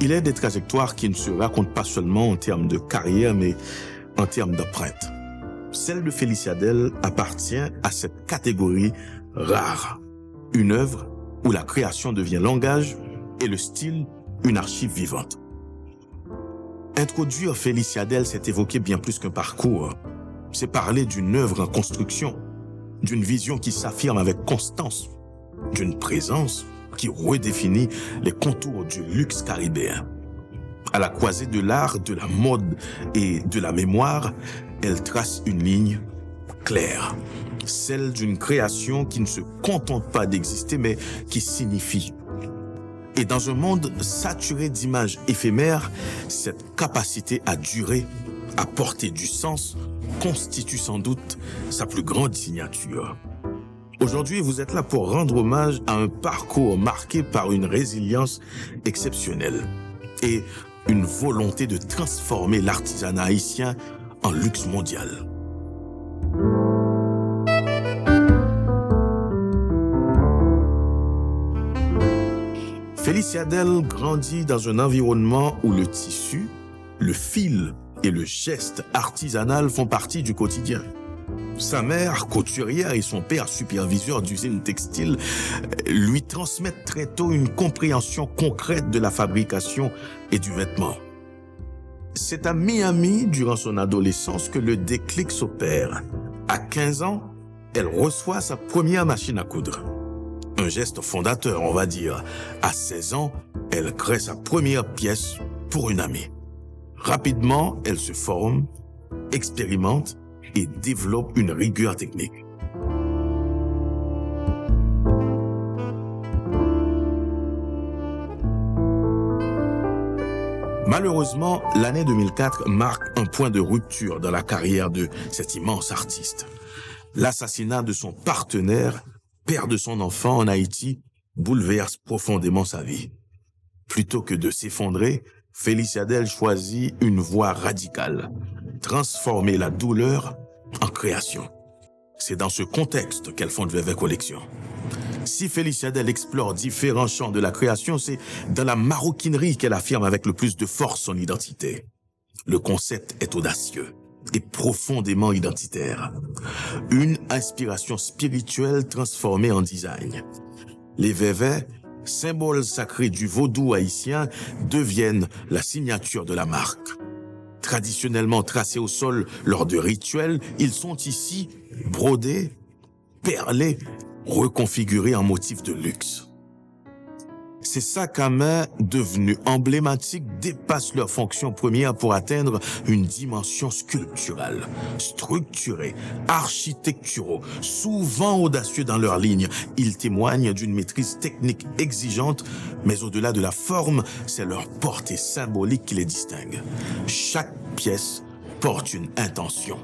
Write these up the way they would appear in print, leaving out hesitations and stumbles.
Il est des trajectoires qui ne se racontent pas seulement en termes de carrière, mais en termes d'empreinte. Celle de Félicia Del appartient à cette catégorie rare. Une œuvre où la création devient langage et le style une archive vivante. Introduire Félicia Del, c'est évoquer bien plus qu'un parcours. C'est parler d'une œuvre en construction, d'une vision qui s'affirme avec constance, d'une présence qui redéfinit les contours du luxe caribéen. À la croisée de l'art, de la mode et de la mémoire, elle trace une ligne claire, celle d'une création qui ne se contente pas d'exister, mais qui signifie. Et dans un monde saturé d'images éphémères, cette capacité à durer, à porter du sens, constitue sans doute sa plus grande signature. Aujourd'hui, vous êtes là pour rendre hommage à un parcours marqué par une résilience exceptionnelle et une volonté de transformer l'artisanat haïtien en luxe mondial. Félicia Del grandit dans un environnement où le tissu, le fil et le geste artisanal font partie du quotidien. Sa mère, couturière, et son père, superviseur d'usine textile, lui transmettent très tôt une compréhension concrète de la fabrication et du vêtement. C'est à Miami, durant son adolescence, que le déclic s'opère. À 15 ans, elle reçoit sa première machine à coudre. Un geste fondateur, on va dire. À 16 ans, elle crée sa première pièce pour une amie. Rapidement, elle se forme, expérimente et développe une rigueur technique. Malheureusement, l'année 2004 marque un point de rupture dans la carrière de cet immense artiste. L'assassinat de son partenaire, père de son enfant en Haïti, bouleverse profondément sa vie. Plutôt que de s'effondrer, Félicia Del choisit une voie radicale, transformer la douleur en création. C'est dans ce contexte qu'elle fonde Veve Collection. Si Félicia Del explore différents champs de la création, c'est dans la maroquinerie qu'elle affirme avec le plus de force son identité. Le concept est audacieux et profondément identitaire. Une inspiration spirituelle transformée en design. Les Veve, symboles sacrés du vaudou haïtien, deviennent la signature de la marque. Traditionnellement tracés au sol lors de rituels, ils sont ici brodés, perlés, reconfigurés en motifs de luxe. Ces sacs à main devenus emblématiques dépassent leur fonction première pour atteindre une dimension sculpturale, structurée, architecturaux, souvent audacieux dans leur ligne. Ils témoignent d'une maîtrise technique exigeante, mais au-delà de la forme, c'est leur portée symbolique qui les distingue. Chaque pièce porte une intention,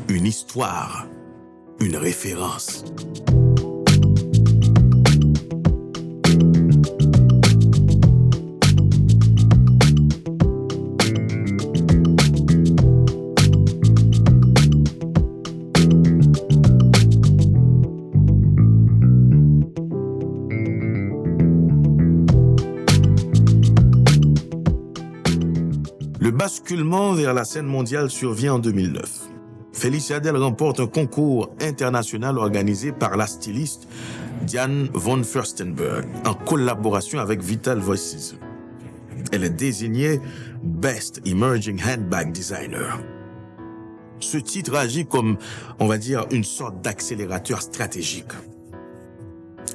une histoire, une référence. Le basculement vers la scène mondiale survient en 2009. Félicia Del remporte un concours international organisé par la styliste Diane von Furstenberg en collaboration avec Vital Voices. Elle est désignée Best Emerging Handbag Designer. Ce titre agit comme, on va dire, une sorte d'accélérateur stratégique.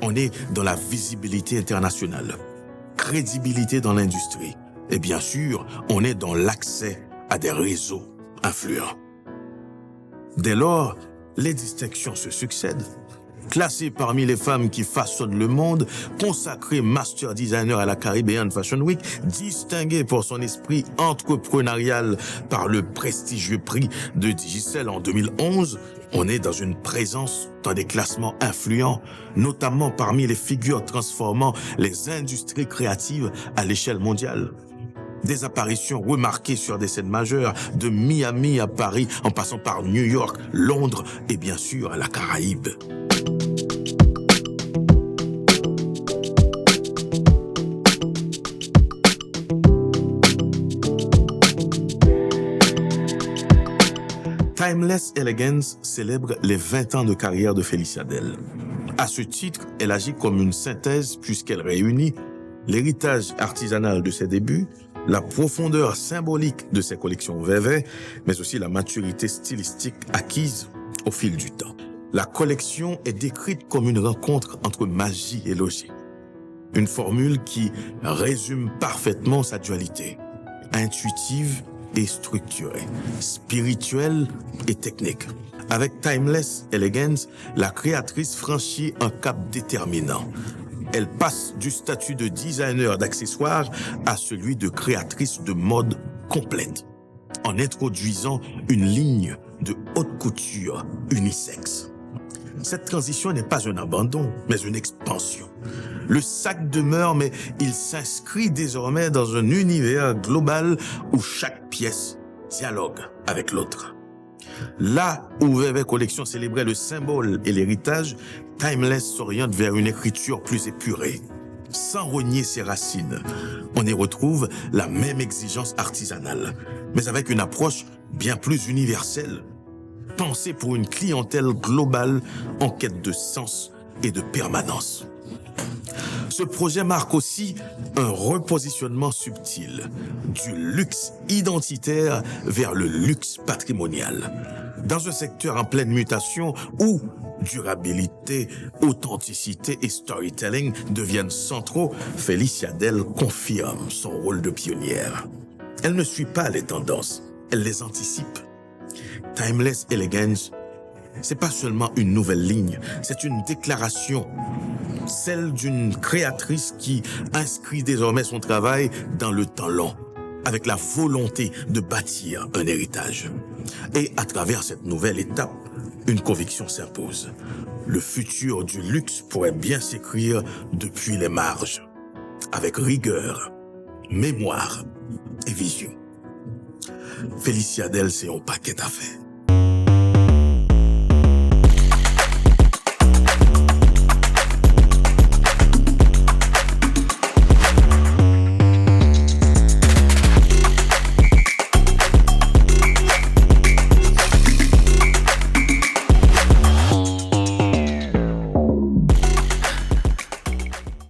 On est dans la visibilité internationale, crédibilité dans l'industrie. Et bien sûr, on est dans l'accès à des réseaux influents. Dès lors, les distinctions se succèdent. Classée parmi les femmes qui façonnent le monde, consacrée master designer à la Caribbean Fashion Week, distinguée pour son esprit entrepreneurial par le prestigieux prix de Digicel en 2011, on est dans une présence dans des classements influents, notamment parmi les figures transformant les industries créatives à l'échelle mondiale. Des apparitions remarquées sur des scènes majeures, de Miami à Paris, en passant par New York, Londres et bien sûr la Caraïbe. Timeless Elegance célèbre les 20 ans de carrière de Félicia Del. À ce titre, elle agit comme une synthèse puisqu'elle réunit l'héritage artisanal de ses débuts, la profondeur symbolique de ses collections Vevey, mais aussi la maturité stylistique acquise au fil du temps. La collection est décrite comme une rencontre entre magie et logique. Une formule qui résume parfaitement sa dualité, intuitive et structurée, spirituelle et technique. Avec Timeless Elegance, la créatrice franchit un cap déterminant. Elle passe du statut de designer d'accessoires à celui de créatrice de mode complète, en introduisant une ligne de haute couture unisexe. Cette transition n'est pas un abandon, mais une expansion. Le sac demeure, mais il s'inscrit désormais dans un univers global où chaque pièce dialogue avec l'autre. Là où Vevey Collection célébrait le symbole et l'héritage, Timeless s'oriente vers une écriture plus épurée. Sans renier ses racines, on y retrouve la même exigence artisanale, mais avec une approche bien plus universelle, pensée pour une clientèle globale en quête de sens et de permanence. Ce projet marque aussi un repositionnement subtil du luxe identitaire vers le luxe patrimonial. Dans un secteur en pleine mutation où durabilité, authenticité et storytelling deviennent centraux, Félicia Del confirme son rôle de pionnière. Elle ne suit pas les tendances, elle les anticipe. Timeless Elegance, c'est pas seulement une nouvelle ligne, c'est une déclaration, celle d'une créatrice qui inscrit désormais son travail dans le temps long, avec la volonté de bâtir un héritage. Et à travers cette nouvelle étape, une conviction s'impose. Le futur du luxe pourrait bien s'écrire depuis les marges, avec rigueur, mémoire et vision. Félicia Del, c'est un paquet d'affaires.